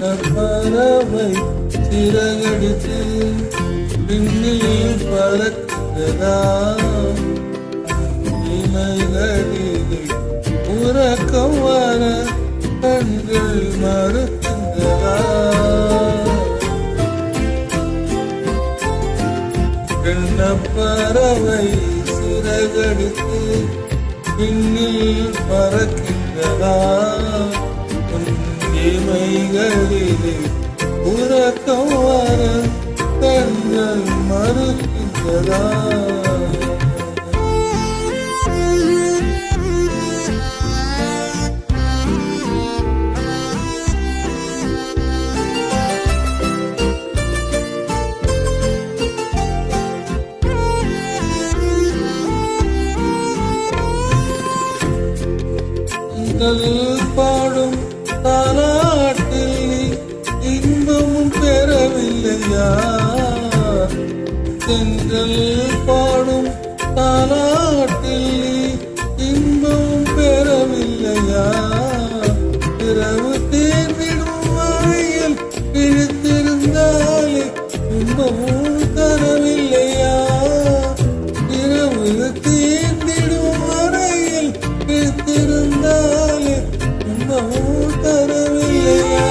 பறவை சிறகடித்து விண்ணில் பறக்கிறதா இமைகளிலே உறக்கம் வர கண்கள் மறுக்கின்றதா பறவை சிறகடித்து விண்ணில் பறக்கின்றதா இமைகளிலே உறக்கம் வர கண்கள் மறுக்கின்றதா பாடும் தாலாட்டில் நீ இன்பமும் பெறவில்லையா தென்றல் பாடும் தாலாட்டில் நீ இன்பமும் பெறவில்லையா இரவு தேர்ந்திடும் வரையில் இழுத்திருந்தாலே இன்பமும் தரவில்லையா இரவு தேர்ந்திடும் வரையில் இழுத்திருந்தாலே இன்பமும் தரவில்லையா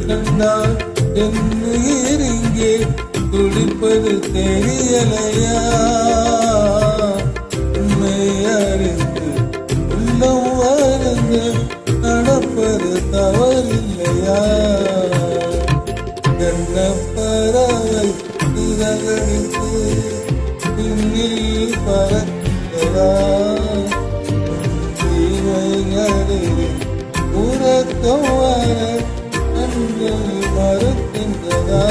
கண்டால் என்னுயிர் இங்கே துடிப்பது தெரியலையா உண்மை அறிந்து உள்ளம் அறிந்து நடப்பது தவறில்லையா கண்ண பறவை சிறகடித்து விண்ணில் பறக்கிறதா தீமைகளிலே உறக்கம் வர கண்கள் மறுக்கின்றதா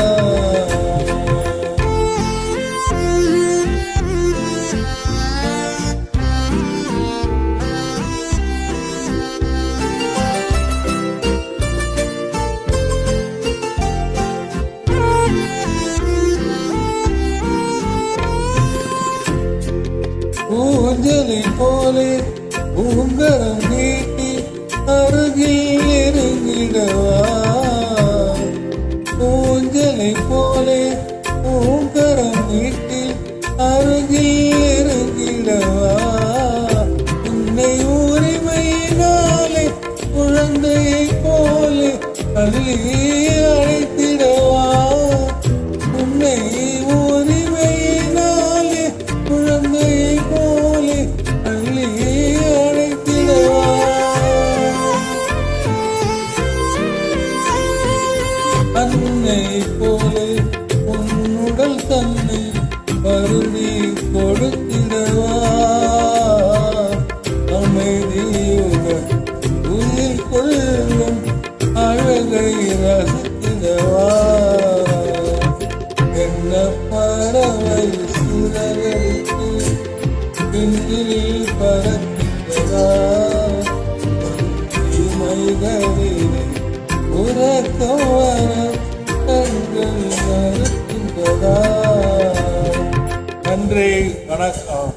ஊஞ்சலை போலே பூங்கரம் நீட்டி அருகில் நெருங்கிடவா ஊஞ்சலை போலே பூங்கரம் நீட்டி அருகில் நெருங்கிடவா உன்னை உரிமையினாலே குழந்தையை போலே அள்ளி அழைத்திடவா உன்னை உரிமையினாலே குழந்தையை போலே அள்ளி அழைத்திடவா அன்னை போலே உன்னுடல் தன்னை பருதி கொடுத்திடவா அமைதியுடன் உயிர் கொள்ளும் அழகை ரசித்திடவா என்ன பறவை சிறகடித்து விண்ணில் பறக்கின்றதா இமைகளிலே உறக்கம் வர கண்கள் மறுக்கின்றதா. நன்றி, வணக்கம்.